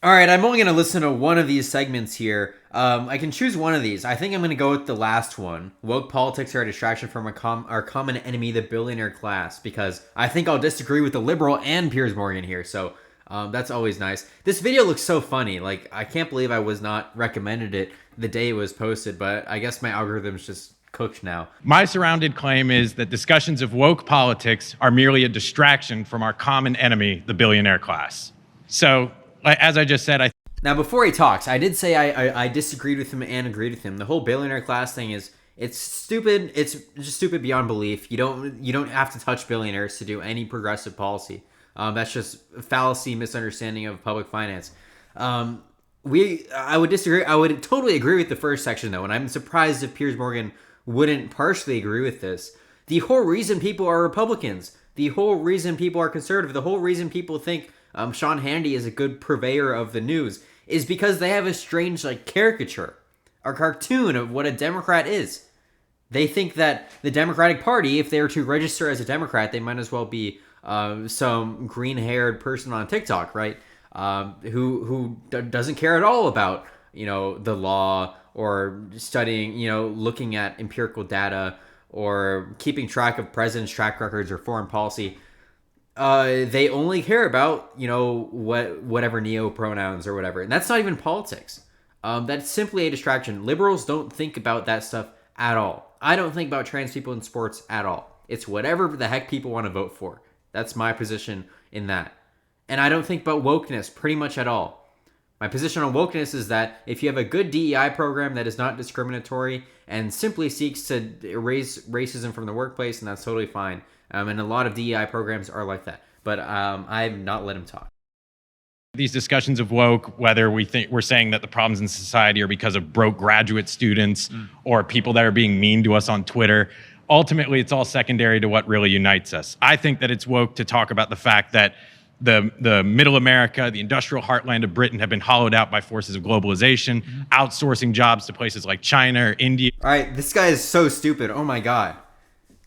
All right, I'm only going to listen to one of these segments here. I can choose one of these. I think I'm going to go with the last one. Woke politics are a distraction from our common enemy, the billionaire class, because I think I'll disagree with the liberal and Piers Morgan here. So that's always nice. This video looks so funny. Like, I can't believe I was not recommended it the day it was posted, but I guess my algorithm's just cooked now. My surrounded claim is that discussions of woke politics are merely a distraction from our common enemy, the billionaire class. So, as I just said, Now, before he talks, I did say I disagreed with him and agreed with him. The whole billionaire class thing it's stupid. It's just stupid beyond belief. You don't have to touch billionaires to do any progressive policy. That's just fallacy, misunderstanding of public finance. I would disagree. I would totally agree with the first section though, and I'm surprised if Piers Morgan wouldn't partially agree with this. The whole reason people are Republicans, the whole reason people are conservative, the whole reason people think Sean Hannity is a good purveyor of the news is because they have a strange caricature or cartoon of what a Democrat is. They think that the Democratic Party, if they were to register as a Democrat, they might as well be some green-haired person on TikTok, right? Who doesn't care at all about the law or studying, looking at empirical data or keeping track of presidents' track records or foreign policy. They only care about whatever neo pronouns or whatever, and that's not even politics. That's simply a distraction. Liberals don't think about that stuff at all. I don't think about trans people in sports at all. It's whatever the heck people want to vote for. That's my position in that. And I don't think about wokeness pretty much at all. My position on wokeness is that if you have a good DEI program that is not discriminatory and simply seeks to erase racism from the workplace, and that's totally fine. And a lot of DEI programs are like that. But I've not let him talk. these discussions of woke, whether we're saying that the problems in society are because of broke graduate students or people that are being mean to us on Twitter, ultimately it's all secondary to what really unites us. I think that it's woke to talk about the fact that the middle America, the industrial heartland of Britain have been hollowed out by forces of globalization, outsourcing jobs to places like China or India. All right, this guy is so stupid. Oh my God.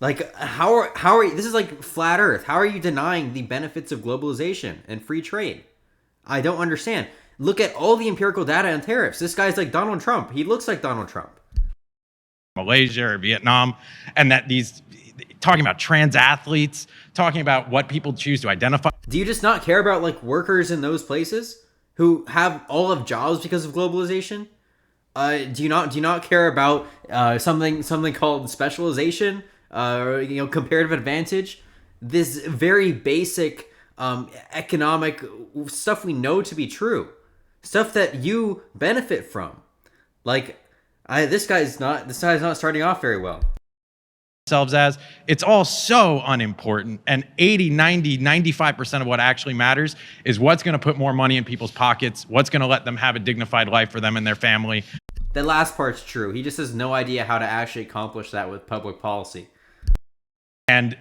Like, how are you, this is like flat earth. How are you denying the benefits of globalization and free trade? I don't understand. Look at all the empirical data on tariffs. This guy's like Donald Trump. He looks like Donald Trump. Malaysia or Vietnam, and that these talking about trans athletes, talking about what people choose to identify. Do you just not care about like workers in those places who have all of jobs because of globalization? Do you not care about something called specialization? Comparative advantage? This very basic economic stuff we know to be true, stuff that you benefit from. Like, this guy's not starting off very well. Themselves as it's all so unimportant, and 80, 90, 95% of what actually matters is what's going to put more money in people's pockets, what's going to let them have a dignified life for them and their family. That last part's true. He just has no idea how to actually accomplish that with public policy. And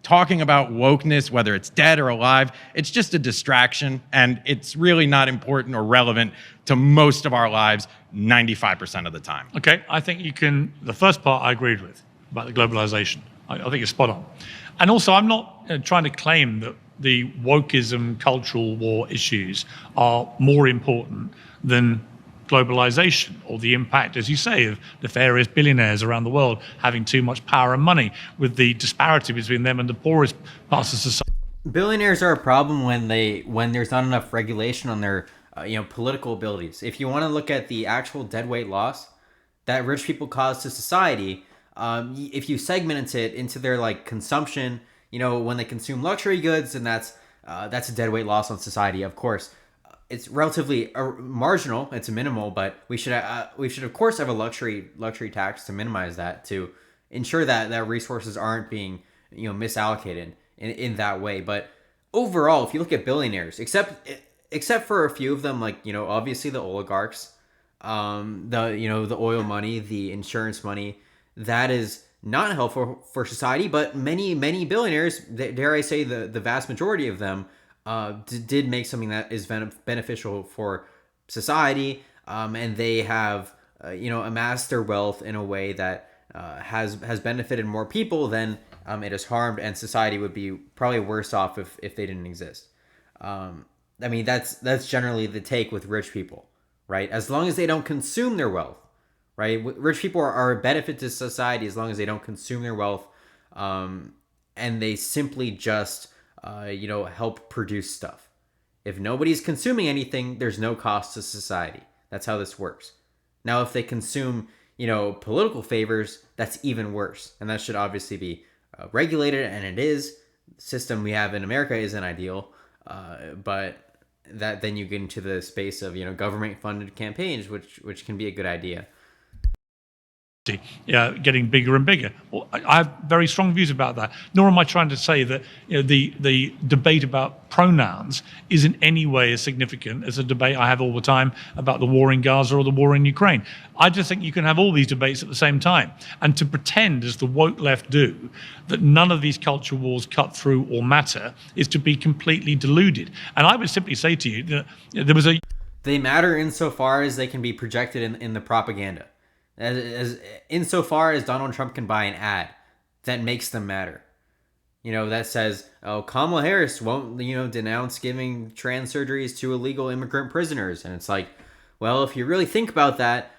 talking about wokeness, whether it's dead or alive, it's just a distraction, and it's really not important or relevant to most of our lives 95% of the time. Okay, I think you can, the first part I agreed with about the globalization. I think you're spot on. And also, I'm not trying to claim that the wokeism cultural war issues are more important than globalization or the impact, as you say, of nefarious billionaires around the world having too much power and money, with the disparity between them and the poorest parts of society. Billionaires are a problem when there's not enough regulation on their political abilities. If you want to look at the actual deadweight loss that rich people cause to society, if you segment it into their like consumption, when they consume luxury goods, and that's a deadweight loss on society. Of course, it's relatively marginal. It's minimal, but we should of course have a luxury tax to minimize that, to ensure that resources aren't being misallocated in that way. But overall, if you look at billionaires, except for a few of them, like obviously the oligarchs, the oil money, the insurance money, that is not helpful for society. But many billionaires, dare I say the vast majority of them, did make something that is beneficial for society, and they have amassed their wealth in a way that has benefited more people than it has harmed, and society would be probably worse off if they didn't exist. I mean, that's generally the take with rich people, right? As long as they don't consume their wealth, right? Rich people are a benefit to society as long as they don't consume their wealth, and they simply just, help produce stuff. If nobody's consuming anything, there's no cost to society. That's how this works. Now, if they consume, political favors, that's even worse, and that should obviously be regulated, and it is. The system we have in America isn't ideal, but that then you get into the space of government funded campaigns, which can be a good idea. Getting bigger and bigger. Well, I have very strong views about that. Nor am I trying to say that the debate about pronouns is in any way as significant as a debate I have all the time about the war in Gaza or the war in Ukraine. I just think you can have all these debates at the same time. And to pretend, as the woke left do, that none of these culture wars cut through or matter is to be completely deluded. And I would simply say to you that there was a... They matter insofar as they can be projected in the propaganda. As insofar as Donald Trump can buy an ad that makes them matter, that says, "Oh, Kamala Harris won't, denounce giving trans surgeries to illegal immigrant prisoners," and it's like, well, if you really think about that,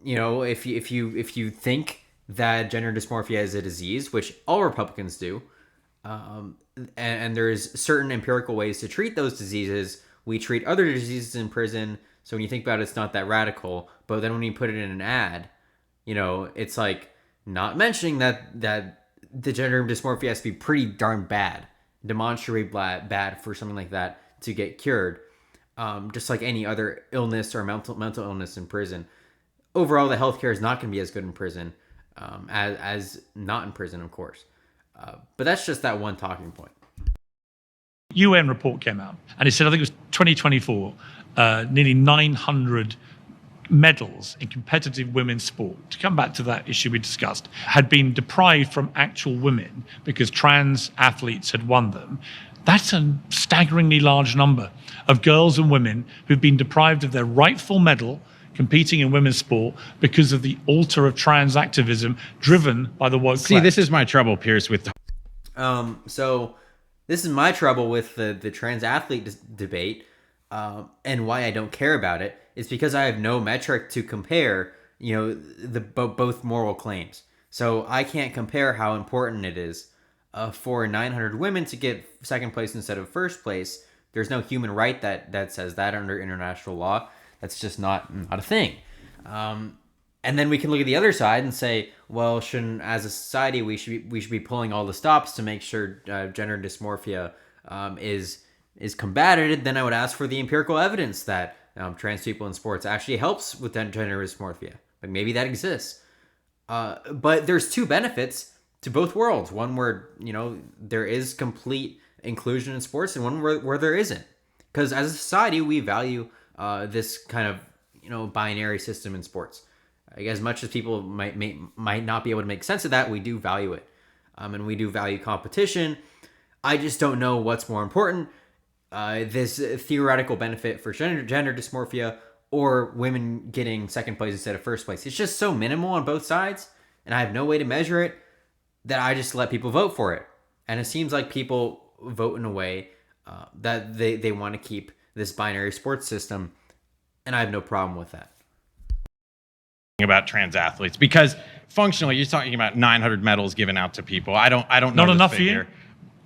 if you think that gender dysmorphia is a disease, which all Republicans do, and there's certain empirical ways to treat those diseases. We treat other diseases in prison. So when you think about it, it's not that radical. But then when you put it in an ad, it's like not mentioning that the gender dysmorphia has to be pretty darn bad, demonstrably bad for something like that to get cured. Just like any other illness or mental illness in prison. Overall, the healthcare is not going to be as good in prison as not in prison, of course. But that's just that one talking point. UN report came out, and it said, I think it was 2024, nearly 900 medals in competitive women's sport, to come back to that issue we discussed, had been deprived from actual women because trans athletes had won them. That's a staggeringly large number of girls and women who've been deprived of their rightful medal competing in women's sport because of the altar of trans activism driven by the woke left. This is my trouble, Piers, with... So this is my trouble with the trans athlete debate, and why I don't care about it is because I have no metric to compare, both moral claims. So I can't compare how important it is for 900 women to get second place instead of first place. There's no human right that says that under international law. That's just not a thing. And then we can look at the other side and say, well, shouldn't, as a society, we should be pulling all the stops to make sure gender dysmorphia is combated? Then I would ask for the empirical evidence that trans people in sports actually helps with gender dysmorphia. Like maybe that exists. But there's two benefits to both worlds. One where there is complete inclusion in sports, and one where there isn't. Because as a society, we value this kind of binary system in sports. As much as people might not be able to make sense of that, we do value it, and we do value competition. I just don't know what's more important: this theoretical benefit for gender dysmorphia, or women getting second place instead of first place. It's just so minimal on both sides, and I have no way to measure it, that I just let people vote for it. And it seems like people vote in a way that they want to keep this binary sports system, and I have no problem with that. About trans athletes, because functionally you're talking about 900 medals given out to people. I don't know. Not enough for you?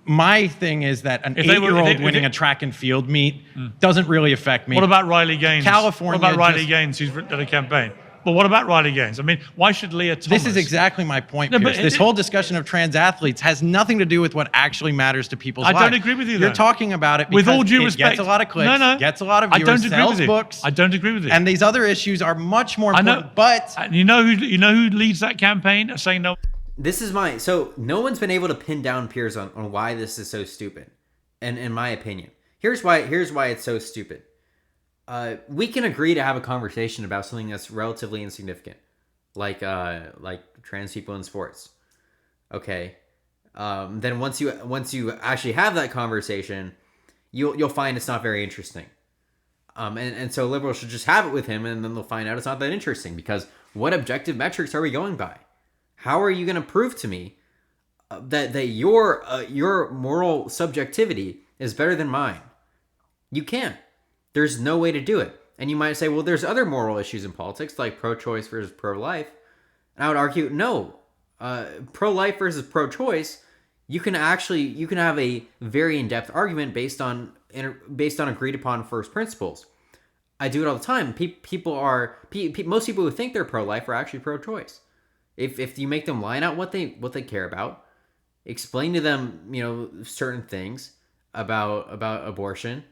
My thing is that an 8-year-old winning a track and field meet doesn't really affect me. What about Riley Gaines? California. What about Riley Gaines, who's done a campaign? But what about Riley Gaines? I mean, why should Leah Thomas? This is exactly my point, Piers. This whole discussion of trans athletes has nothing to do with what actually matters to people's lives. I don't agree with you, though. You're talking about it because with all due it respect, gets a lot of clicks, gets a lot of viewers, I don't agree sells with you. books. I don't agree with you. And these other issues are much more important. I know, but you know who leads that campaign of saying no? So no one's been able to pin down Piers on why this is so stupid. And in my opinion, here's why it's so stupid. We can agree to have a conversation about something that's relatively insignificant, like trans people in sports. Okay. Then once you actually have that conversation, you'll find it's not very interesting. And so liberals should just have it with him, and then they'll find out it's not that interesting, because what objective metrics are we going by? How are you going to prove to me that your moral subjectivity is better than mine? You can't. There's no way to do it. And you might say, well, there's other moral issues in politics, like pro-choice versus pro-life. And I would argue, no. Pro-life versus pro-choice, you can have a very in-depth argument based on agreed upon first principles. I do it all the time. Most people who think they're pro-life are actually pro-choice. If you make them line out what they care about, explain to them, certain things about abortion,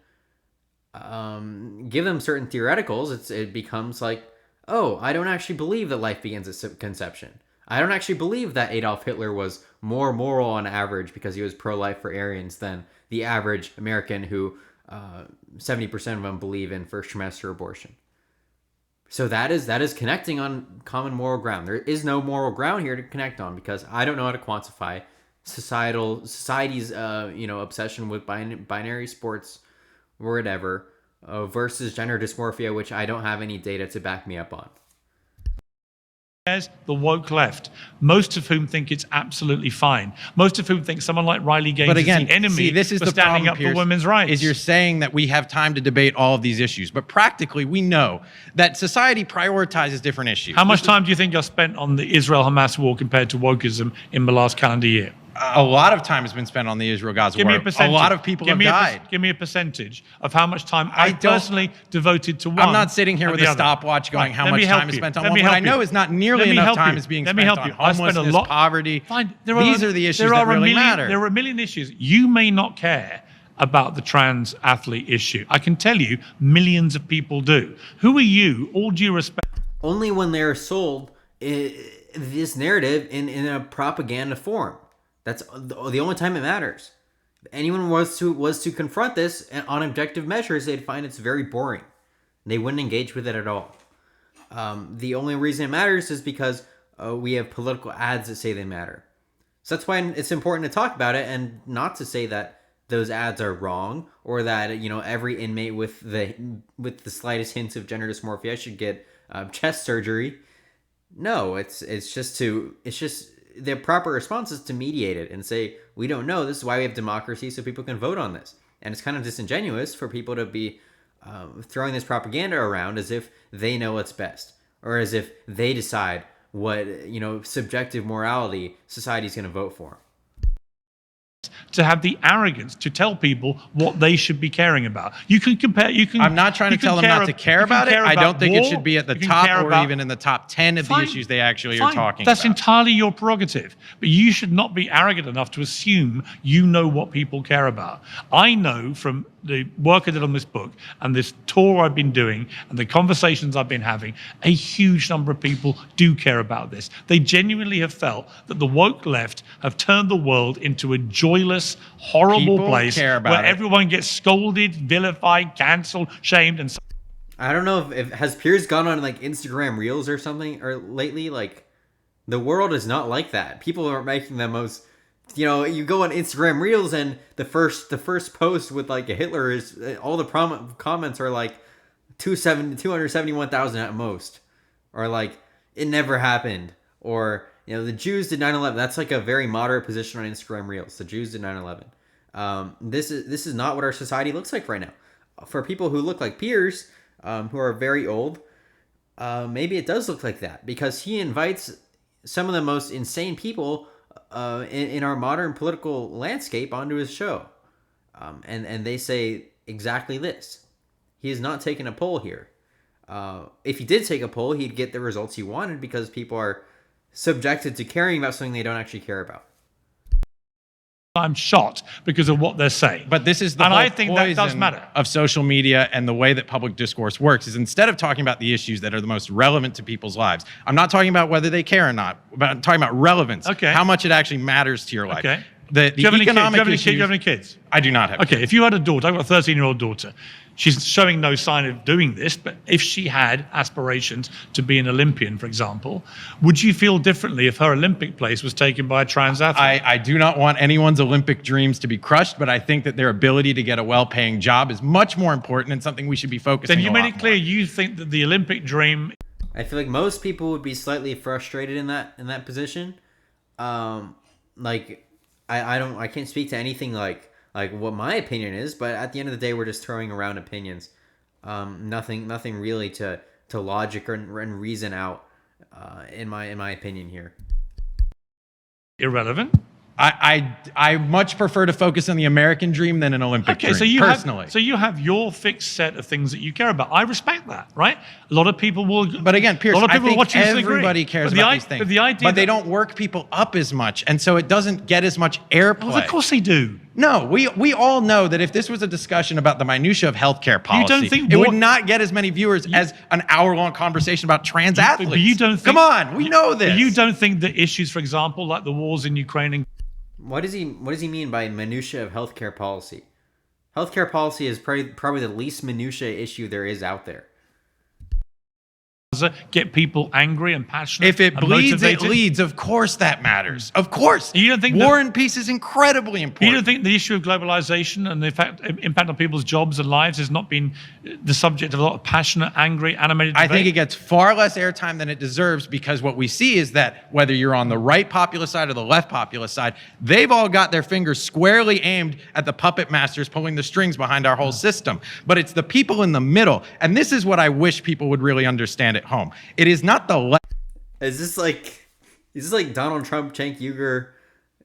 give them certain theoreticals, it becomes like, oh, I don't actually believe that life begins at conception. I don't actually believe that Adolf Hitler was more moral on average because he was pro-life for Aryans than the average American who 70% of them believe in first trimester abortion. So that is connecting on common moral ground. There is no moral ground here to connect on because I don't know how to quantify society's obsession with binary sports or whatever versus gender dysmorphia, which I don't have any data to back me up on. The woke left, most of whom think it's absolutely fine. Most of whom think someone like Riley Gaines is the enemy this is for the standing problem, up Piers, for women's rights. Is you're saying that we have time to debate all of these issues, but practically we know that society prioritizes different issues. How much time do you think I spent on the Israel-Hamas war compared to wokeism in the last calendar year? A lot of time has been spent on the Israel-Gaza war. Give me a percentage. A lot of people have died. Give me a percentage of how much time I personally devoted to one. I'm not sitting here with a other. stopwatch going, Right. how Let much me help time is you. spent on Let one. me What help I know you. is not nearly Let me enough help time you. is being Let me spent help you. on I spent a homelessness, lot. poverty. Fine. These are the issues that really matter. There are a million issues. You may not care about the trans athlete issue. I can tell you millions of people do. Who are you, all due respect? Only when they're sold this narrative in a propaganda form. That's the only time it matters. If anyone was to confront this on objective measures, they'd find it's very boring. They wouldn't engage with it at all. The only reason it matters is because we have political ads that say they matter. So that's why it's important to talk about it and not to say that those ads are wrong or that every inmate with the slightest hints of gender dysmorphia should get chest surgery. No, it's just the proper response is to mediate it and say, we don't know. This is why we have democracy, so people can vote on this. And it's kind of disingenuous for people to be throwing this propaganda around as if they know what's best or as if they decide what subjective morality society's going to vote for. To have the arrogance to tell people what they should be caring about. You can compare. I'm not trying to tell them not to care about it. I don't think it should be at the top or even in the top 10 of the issues they actually are talking about. That's entirely your prerogative. But you should not be arrogant enough to assume you know what people care about. I know from the work I did on this book and this tour I've been doing and the conversations I've been having, a huge number of people do care about this. They genuinely have felt that the woke left have turned the world into a joyless, horrible place where everyone gets scolded, vilified, cancelled, shamed, and I don't know if has Piers gone on like Instagram Reels or something or lately. Like the world is not like that. People are making the most. You go on Instagram Reels and the first post with like a Hitler is all the comments are like 271,000 at most, or like it never happened, or the Jews did 9/11. That's like a very moderate position on Instagram Reels. The Jews did 9/11. This is not what our society looks like right now. For people who look like Piers, who are very old, maybe it does look like that because he invites some of the most insane people in our modern political landscape onto his show. And they say exactly this. He has not taken a poll here. If he did take a poll, he'd get the results he wanted because people are subjected to caring about something they don't actually care about. I'm shot because of what they're saying. But this is the whole I think that does matter. Of social media and the way that public discourse works is instead of talking about the issues that are the most relevant to people's lives, I'm not talking about whether they care or not, but I'm talking about relevance, how much it actually matters to your life. Okay. The economic issues. Do you have any kids? I do not have kids. If you had a daughter, I've got a 13-year-old daughter. She's showing no sign of doing this, but if she had aspirations to be an Olympian, for example, would you feel differently if her Olympic place was taken by a trans athlete? I do not want anyone's Olympic dreams to be crushed, but I think that their ability to get a well-paying job is much more important and something we should be focusing on. Then you made it clear you think that the Olympic dream... I feel like most people would be slightly frustrated in that position. I can't speak to anything like like what my opinion is, but at the end of the day, we're just throwing around opinions. Nothing really to logic and reason out. In my opinion here. Irrelevant. I much prefer to focus on the American dream than an Olympic dream, So personally. you have your fixed set of things that you care about. I respect that, right? A lot of people will. But again, Piers, I think everybody disagree. cares about these things. But they don't work people up as much, and so it doesn't get as much airplay. Well, of course they do. No, we all know that if this was a discussion about the minutia of healthcare policy, it would not get as many viewers as an hour-long conversation about trans athletes. But you don't think, come on, we know this. But you don't think that issues, for example, like the wars in Ukraine and what does he mean by minutia of healthcare policy? Healthcare policy is probably the least minutia issue there is out there. Get people angry and passionate. If it bleeds, motivated. it leads. Of course that matters. Of course. You don't think war and peace is incredibly important. You don't think the issue of globalization and the impact on people's jobs and lives has not been the subject of a lot of passionate, angry, animated debate? I think it gets far less airtime than it deserves, because what we see is that whether you're on the right populist side or the left populist side, they've all got their fingers squarely aimed at the puppet masters pulling the strings behind our whole system. But it's the people in the middle, and this is what I wish people would really understand at home. It is not the left. Is this like Donald Trump, Cenk Uygur?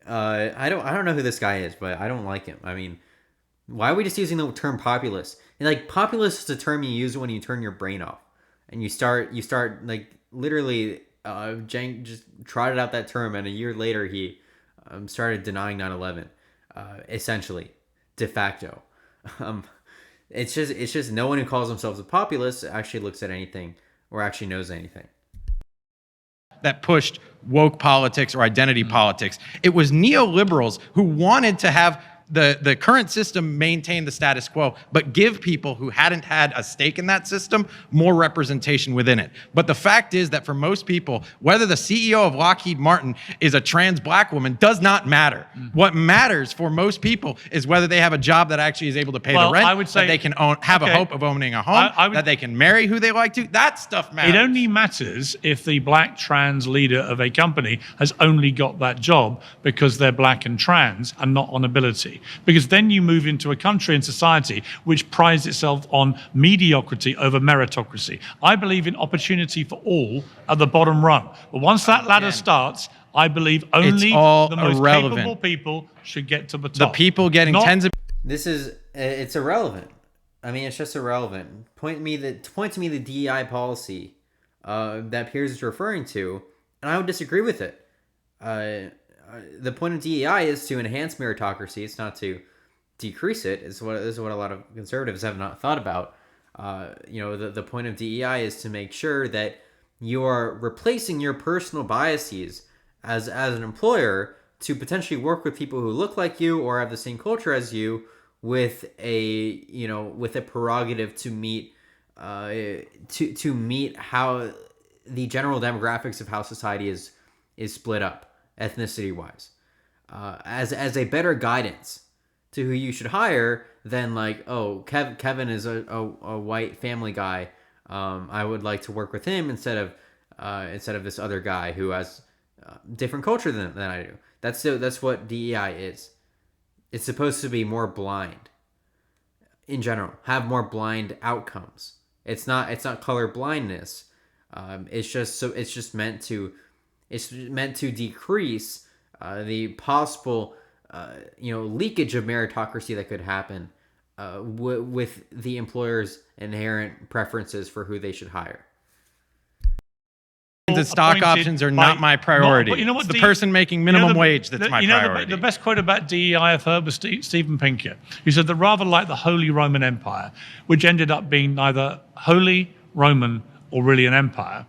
I don't know who this guy is, but I don't like him. I mean, why are we just using the term populist? And like, populist is a term you use when you turn your brain off and you start like literally. Cenk just trotted out that term, and a year later he started denying 9/11, essentially, de facto. It's just no one who calls themselves a populist actually looks at anything or actually knows anything. That pushed woke politics or identity politics. It was neoliberals who wanted to have the current system maintain the status quo, but give people who hadn't had a stake in that system more representation within it. But the fact is that for most people, whether the CEO of Lockheed Martin is a trans black woman does not matter. What matters for most people is whether they have a job that actually is able to pay the rent, I would say, that they can have a hope of owning a home, that they can marry who they like to. That stuff matters. It only matters if the black trans leader of a company has only got that job because they're black and trans and not on ability. Because then you move into a country and society which prides itself on mediocrity over meritocracy. I believe in opportunity for all at the bottom rung. But once that ladder starts, I believe only the most capable people should get to the top. The people getting tens of... It's irrelevant. I mean, it's just irrelevant. Point to me the DEI policy that Piers is referring to, and I would disagree with it. The point of DEI is to enhance meritocracy. It's not to decrease it. This is what a lot of conservatives have not thought about. The point of DEI is to make sure that you are replacing your personal biases as an employer to potentially work with people who look like you or have the same culture as you with a prerogative to meet to meet how the general demographics of how society is split up ethnicity wise, as a better guidance to who you should hire than like, oh, Kevin is a white family guy. I would like to work with him instead of this other guy who has different culture than I do. That's what DEI is. It's supposed to be more blind. In general, have more blind outcomes. It's not color blindness. It's just meant to decrease the possible leakage of meritocracy that could happen with the employer's inherent preferences for who they should hire. The stock options are not my priority. But you know what, it's the person making minimum wage that's my priority. The best quote about DEI I've heard was Stephen Pinker, who said that rather like the Holy Roman Empire, which ended up being neither holy, Roman, or really an empire,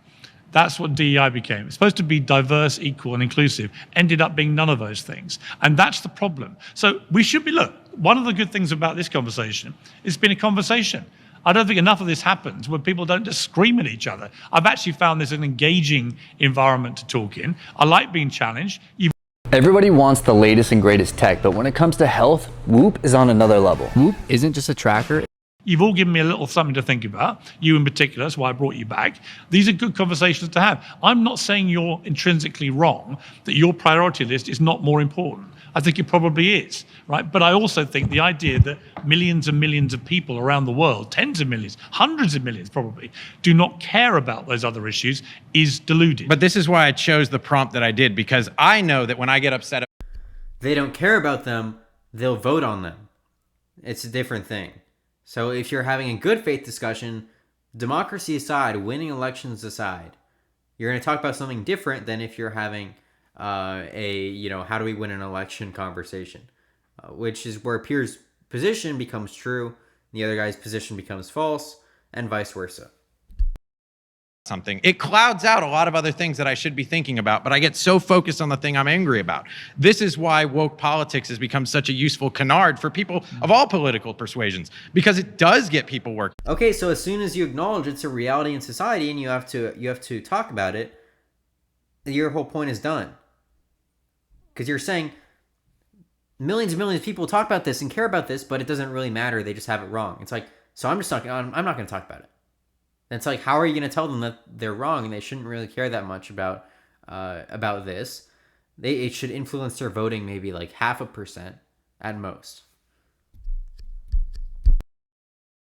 that's what DEI became. It's supposed to be diverse, equal, and inclusive. Ended up being none of those things. And that's the problem. So we should be, look, one of the good things about this conversation, it's been a conversation. I don't think enough of this happens when people don't just scream at each other. I've actually found this an engaging environment to talk in. I like being challenged. Everybody wants the latest and greatest tech, but when it comes to health, Whoop is on another level. Whoop isn't just a tracker. You've all given me a little something to think about, you in particular, that's why I brought you back. These are good conversations to have. I'm not saying you're intrinsically wrong, that your priority list is not more important. I think it probably is, right? But I also think the idea that millions and millions of people around the world, tens of millions, hundreds of millions probably, do not care about those other issues is deluded. But this is why I chose the prompt that I did, because I know that when I get upset, They don't care about them, they'll vote on them. It's a different thing. So if you're having a good faith discussion, democracy aside, winning elections aside, you're going to talk about something different than if you're having how do we win an election conversation, which is where Piers' position becomes true, the other guy's position becomes false, and vice versa. something, it clouds out a lot of other things that I should be thinking about, but I get so focused on the thing I'm angry about. This is why woke politics has become such a useful canard for people of all political persuasions, because it does get people working. Okay, so as soon as you acknowledge it's a reality in society and you have to talk about it, your whole point is done. Because you're saying millions and millions of people talk about this and care about this, but it doesn't really matter. They just have it wrong. It's like, so I'm not going to talk about it. And it's like, how are you going to tell them that they're wrong and they shouldn't really care that much about this? It should influence their voting maybe like 0.5% at most.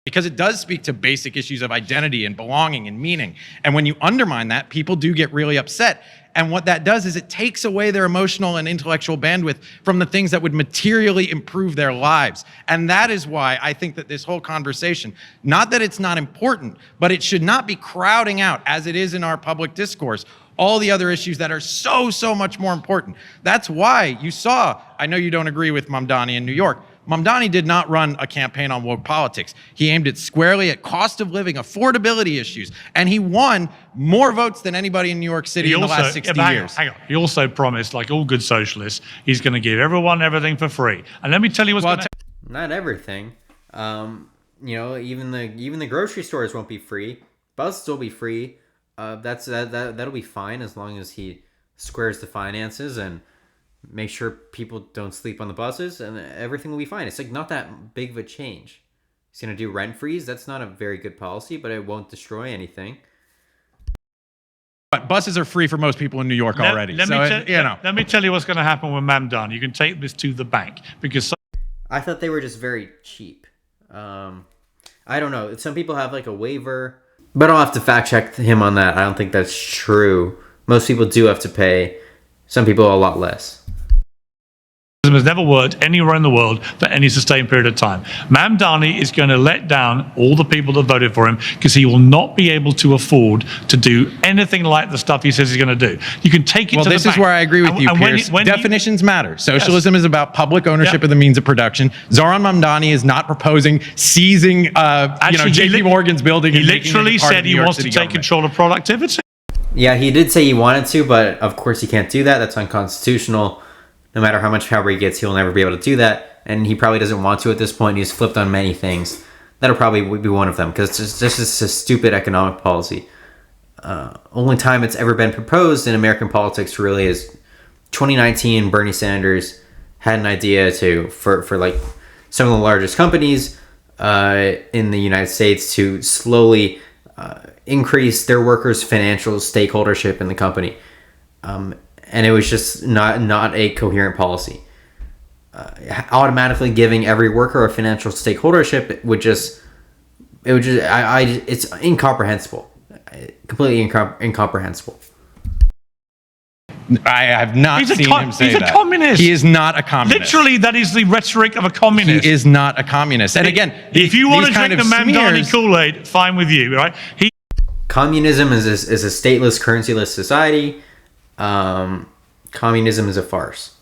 Because it does speak to basic issues of identity and belonging and meaning. And when you undermine that, people do get really upset. And what that does is it takes away their emotional and intellectual bandwidth from the things that would materially improve their lives. And that is why I think that this whole conversation, not that it's not important, but it should not be crowding out, as it is in our public discourse, all the other issues that are so much more important. That's why you saw, I know you don't agree with Mamdani in New York, Mamdani did not run a campaign on woke politics. He aimed it squarely at cost of living, affordability issues, and he won more votes than anybody in New York City in the last 60 years. Hang on. He also promised, like all good socialists, he's going to give everyone everything for free. And let me tell you what's going to Not everything. Even the grocery stores won't be free. Buses will be free. That'll be fine as long as he squares the finances and make sure people don't sleep on the buses, and everything will be fine. It's like not that big of a change. He's going to do rent freeze. That's not a very good policy, but it won't destroy anything. But buses are free for most people in New York already. Let me tell you what's going to happen with Mamdani. You can take this to the bank because I thought they were just very cheap. I don't know. Some people have like a waiver, but I'll have to fact check him on that. I don't think that's true. Most people do have to pay. Some people a lot less. Has never worked anywhere in the world for any sustained period of time. Mamdani is going to let down all the people that voted for him because he will not be able to afford to do anything like the stuff he says he's going to do. You can take it to the bank. Well, this is where I agree with you, Piers. Definitions matter. Socialism is about public ownership of the means of production. Zoran Mamdani is not proposing seizing, JP Morgan's building. He literally said he wants to take control of productivity. Yeah, he did say he wanted to, but of course he can't do that. That's unconstitutional. No matter how much power he gets, he'll never be able to do that. And he probably doesn't want to at this point. He's flipped on many things. That'll probably be one of them, because this is a stupid economic policy. Only time it's ever been proposed in American politics really is 2019. Bernie Sanders had an idea for like some of the largest companies in the United States to slowly increase their workers' financial stakeholdership in the company. And it was just not a coherent policy. Automatically giving every worker a financial stakeholdership it's incomprehensible. Completely incomprehensible. I have not seen him say that. He's a communist. He is not a communist. Literally, that is the rhetoric of a communist. He is not a communist. And again, if you want to drink the Mamdani Kool-Aid, fine with you, right? Communism is a stateless, currency-less society. Communism is a farce.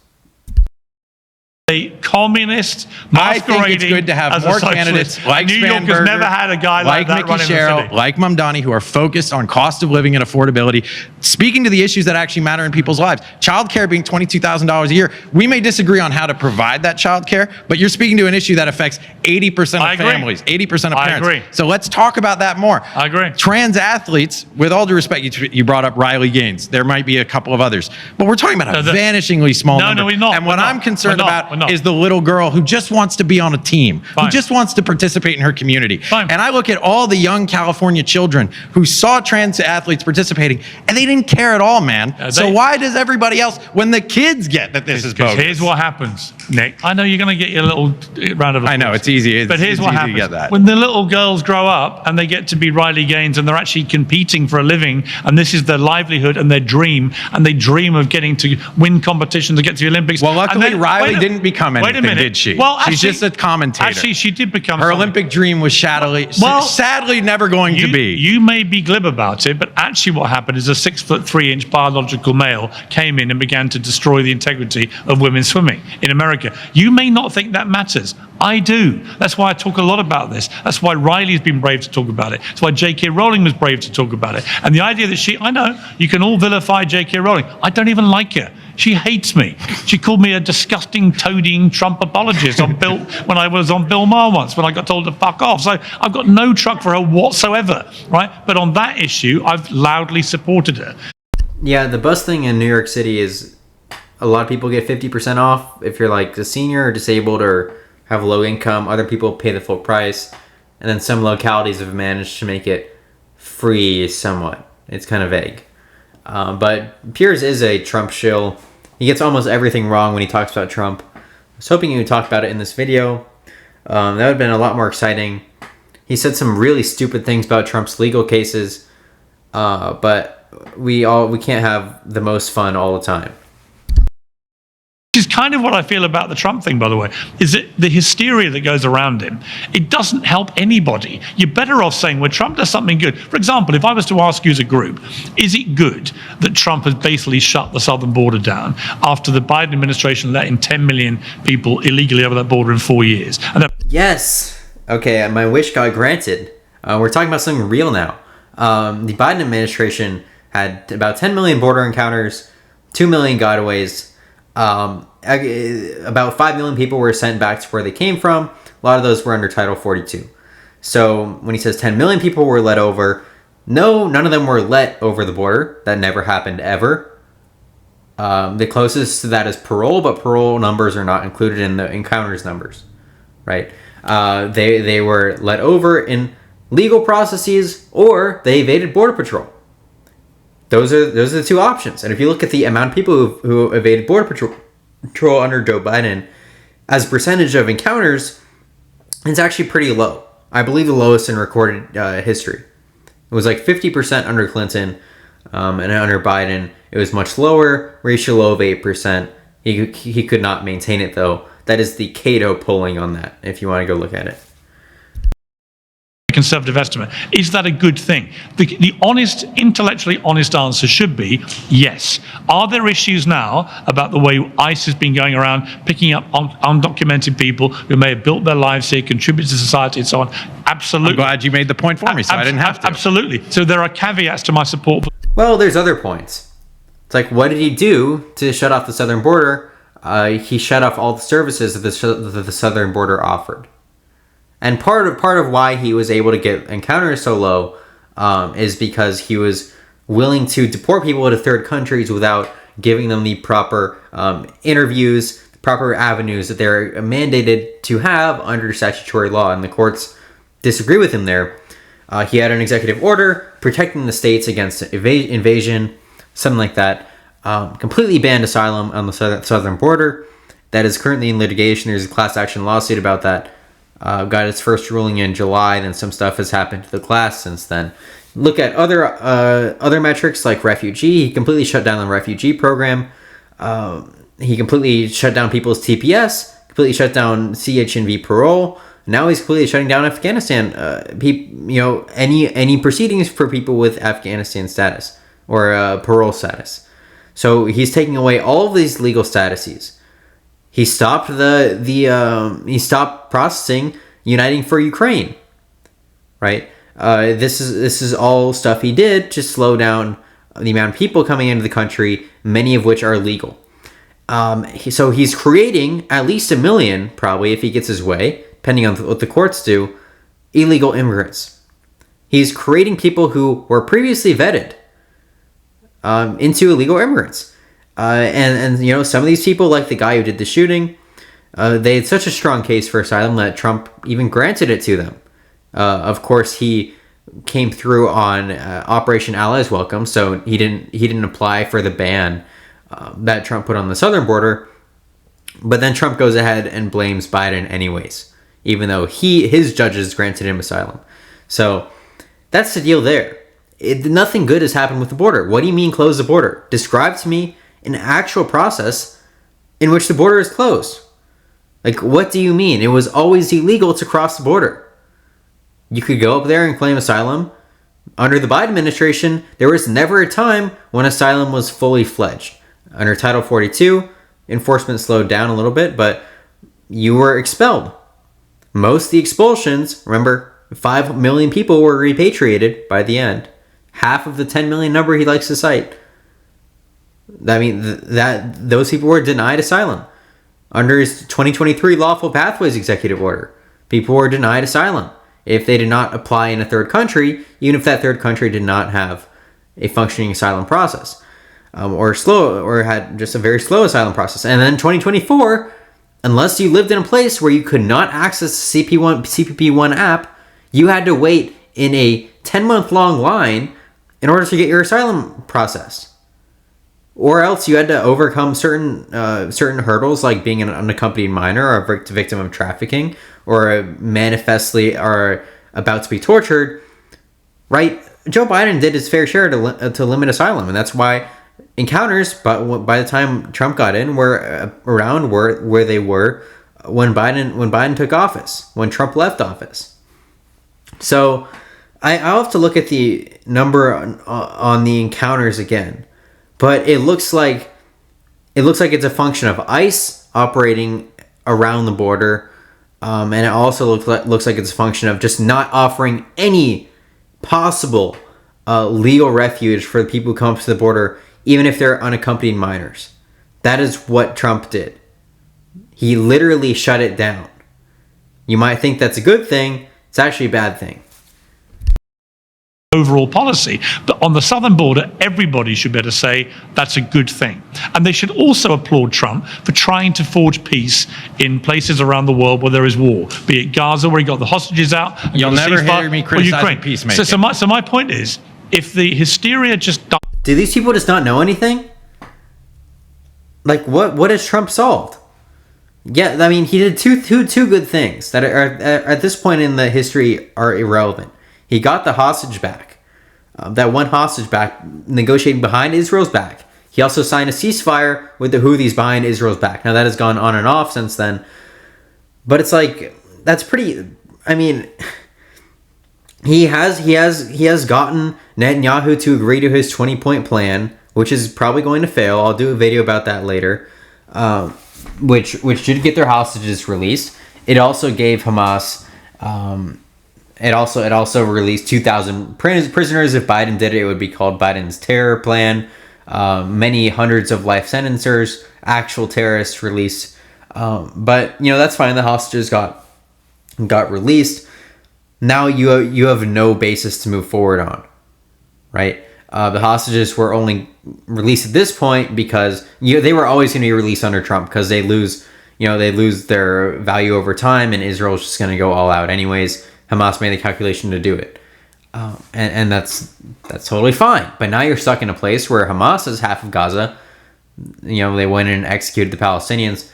A communist masquerading. I think it's good to have more candidates like New York has never had a guy like that running the city. Like Mamdani, who are focused on cost of living and affordability, speaking to the issues that actually matter in people's lives. Childcare being $22,000 a year. We may disagree on how to provide that childcare, but you're speaking to an issue that affects 80% of families, 80% of parents. I agree. So let's talk about that more. I agree. Trans athletes, with all due respect, you brought up Riley Gaines. There might be a couple of others, but we're talking about a vanishingly small number. No, we're not. And what I'm concerned about not. is the little girl who just wants to be on a team, Fine. who just wants to participate in her community. Fine. And I look at all the young California children who saw trans athletes participating, and they didn't care at all, man. So why does everybody else, when the kids get that this is bogus? Here's what happens, Nick. I know you're going to get your little round of applause. I know, it's easy. But here's it's what easy happens. to get that. When the little girls grow up and they get to be Riley Gaines and they're actually competing for a living, and this is their livelihood and their dream, and they dream of getting to win competitions to get to the Olympics. Well, luckily, and then, Riley didn't become anything, did she? Well, she's just a commentator. Actually, she did become her something. Olympic dream was sadly never going to be. You may be glib about it, but actually what happened is a 6'3" biological male came in and began to destroy the integrity of women's swimming in America. You may not think that matters. I do. That's why I talk a lot about this. That's why Riley's been brave to talk about it. That's why J.K. Rowling was brave to talk about it. And the idea that I know, you can all vilify J.K. Rowling. I don't even like her. She hates me. She called me a disgusting, toadying Trump apologist when I was on Bill Maher once, when I got told to fuck off. So I've got no truck for her whatsoever, right? But on that issue, I've loudly supported her. Yeah, the bus thing in New York City is a lot of people get 50% off if you're like a senior or disabled or have low income. Other people pay the full price. And then some localities have managed to make it free somewhat. It's kind of vague. But Piers is a Trump shill. He gets almost everything wrong when he talks about Trump. I was hoping he would talk about it in this video. That would have been a lot more exciting. He said some really stupid things about Trump's legal cases. But we can't have the most fun all the time. Which is kind of what I feel about the Trump thing, by the way, is that the hysteria that goes around him, it doesn't help anybody. You're better off saying, well, Trump does something good. For example, if I was to ask you as a group, is it good that Trump has basically shut the southern border down after the Biden administration let in 10 million people illegally over that border in 4 years? And Yes. Okay, my wish got granted. We're talking about something real now. The Biden administration had about 10 million border encounters, 2 million gotaways. About 5 million people were sent back to where they came from. A lot of those were under Title 42. So when he says 10 million people were let over, no, none of them were let over the border. That never happened ever. The closest to that is parole, but parole numbers are not included in the encounters numbers, right? They were let over in legal processes, or they evaded Border Patrol. Those are the two options. And if you look at the amount of people who evaded Border Patrol under Joe Biden, as a percentage of encounters, it's actually pretty low. I believe the lowest in recorded history. It was like 50% under Clinton, and under Biden, it was much lower, ratio low of 8%. He could not maintain it, though. That is the Cato polling on that, if you want to go look at it. conservative estimate. Is that a good thing? The honest, intellectually honest answer should be yes. Are there issues now about the way ICE has been going around picking up undocumented people who may have built their lives here, contributed to society and so on? Absolutely. I'm glad you made the point for me, so I didn't have to. Absolutely. So there are caveats to my support. Well, there's other points. It's like, what did he do to shut off the southern border? He shut off all the services that the southern border offered. And part of why he was able to get encounters so low is because he was willing to deport people to third countries without giving them the proper interviews, proper avenues that they're mandated to have under statutory law. And the courts disagree with him there. He had an executive order protecting the states against invasion, something like that. Completely banned asylum on the southern border. That is currently in litigation. There's a class action lawsuit about that. Got its first ruling in July, then some stuff has happened to the class since then. Look at other metrics like refugee. He completely shut down the refugee program. He completely shut down people's TPS, completely shut down CH&V parole. Now he's completely shutting down Afghanistan. Any proceedings for people with Afghanistan status or parole status. So he's taking away all of these legal statuses. He stopped he stopped processing Uniting for Ukraine, right? This is all stuff he did to slow down the amount of people coming into the country, many of which are legal. So he's creating at least 1 million, probably if he gets his way, depending on what the courts do, illegal immigrants. He's creating people who were previously vetted into illegal immigrants. And some of these people, like the guy who did the shooting, They had such a strong case for asylum that Trump even granted it to them. Of course, he came through on Operation Allies Welcome, so he didn't apply for the ban that Trump put on the southern border. But then Trump goes ahead and blames Biden anyways, even though his judges granted him asylum. So that's the deal there. Nothing good has happened with the border. What do you mean close the border? Describe to me an actual process in which the border is closed. Like, what do you mean? It was always illegal to cross the border. You could go up there and claim asylum. Under the Biden administration, there was never a time when asylum was fully fledged. Under Title 42, enforcement slowed down a little bit, but you were expelled. Most of the expulsions, remember, 5 million people were repatriated by the end. Half of the 10 million number he likes to cite. I mean, that those people were denied asylum. Under his 2023 Lawful Pathways Executive Order, people were denied asylum if they did not apply in a third country, even if that third country did not have a functioning asylum process, or had just a very slow asylum process. And then 2024, unless you lived in a place where you could not access the CPP-1 app, you had to wait in a 10-month-long line in order to get your asylum process. Or else you had to overcome certain hurdles, like being an unaccompanied minor or a victim of trafficking or manifestly are about to be tortured, right? Joe Biden did his fair share to limit asylum, and that's why encounters, but by the time Trump got in, were around where they were when Biden took office, when Trump left office. So I'll have to look at the number on the encounters again. But it looks like it's a function of ICE operating around the border, and it also looks like it's a function of just not offering any possible legal refuge for the people who come to the border, even if they're unaccompanied minors. That is what Trump did. He literally shut it down. You might think that's a good thing. It's actually a bad thing. Overall policy. But on the southern border, everybody should be able to say that's a good thing. And they should also applaud Trump for trying to forge peace in places around the world where there is war, be it Gaza, where he got the hostages out. You'll never hear me criticize peacemaking. So my point is, if the hysteria just... Do these people just not know anything? Like, what has Trump solved? Yeah, I mean, he did two good things that are at this point in the history are irrelevant. He got the hostage back. That one hostage back, negotiating behind Israel's back. He also signed a ceasefire with the Houthis behind Israel's back. Now that has gone on and off since then. But it's like, that's pretty, I mean, he has gotten Netanyahu to agree to his 20-point plan, which is probably going to fail. I'll do a video about that later. Which should get their hostages released. It also gave Hamas... It also released 2,000 prisoners. If Biden did it, it would be called Biden's terror plan. Many hundreds of life sentencers, actual terrorists released. But that's fine. The hostages got released. Now you have no basis to move forward on, right? The hostages were only released at this point because they were always going to be released under Trump because they lose their value over time, and Israel's just going to go all out anyways. Hamas made the calculation to do it. And that's totally fine. But now you're stuck in a place where Hamas is half of Gaza. They went in and executed the Palestinians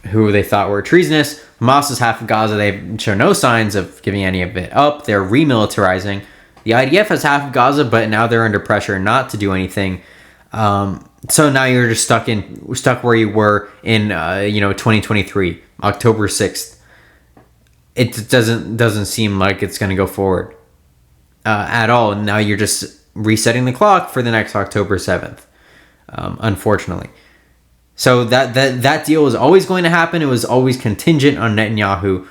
who they thought were treasonous. Hamas is half of Gaza. They show no signs of giving any of it up. They're remilitarizing. The IDF has half of Gaza, but now they're under pressure not to do anything. So now you're just stuck where you were in 2023, October 6th. It doesn't seem like it's going to go forward at all. And now you're just resetting the clock for the next October 7th, unfortunately. So that deal was always going to happen. It was always contingent on Netanyahu,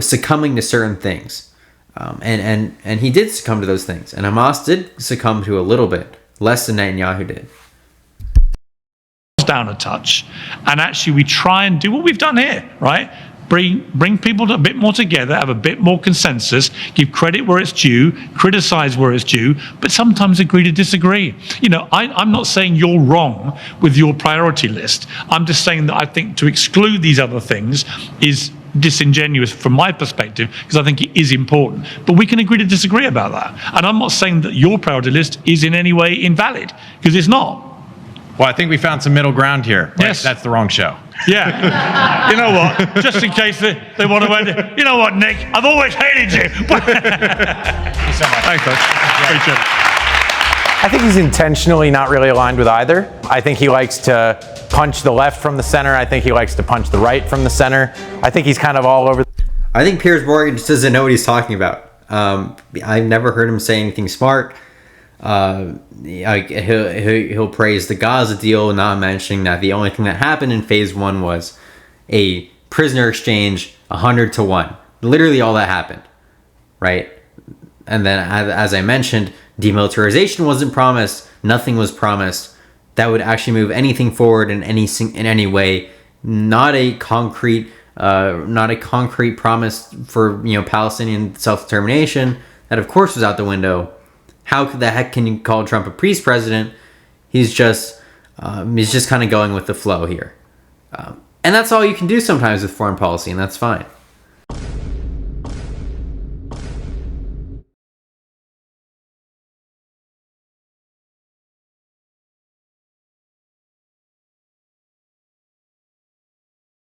succumbing to certain things. And he did succumb to those things. And Hamas did succumb to a little bit, less than Netanyahu did. Down a touch. And actually we try and do what we've done here, right? bring people a bit more together, have a bit more consensus, give credit where it's due, criticize where it's due, but sometimes agree to disagree. I'm not saying you're wrong with your priority list. I'm just saying that I think to exclude these other things is disingenuous from my perspective, because I think it is important. But we can agree to disagree about that. And I'm not saying that your priority list is in any way invalid, because it's not. Well, I think we found some middle ground here. Yes. That's the wrong show. Yeah. You know what? Just in case they want to end it. You know what, Nick? I've always hated you. Thank you so much. Thanks, Coach. Appreciate it. I think he's intentionally not really aligned with either. I think he likes to punch the left from the center. I think he likes to punch the right from the center. I think he's kind of all over. I think Piers Morgan just doesn't know what he's talking about. I've never heard him say anything smart. He'll praise the Gaza deal, not mentioning that the only thing that happened in phase 1 was a prisoner exchange 100-1. Literally all that happened, right? And then, as I mentioned, demilitarization wasn't promised. Nothing was promised that would actually move anything forward in any way. Not a concrete promise for Palestinian self-determination. That of course was out the window. How the heck can you call Trump a peace president? He's just kind of going with the flow here, and that's all you can do sometimes with foreign policy, and that's fine.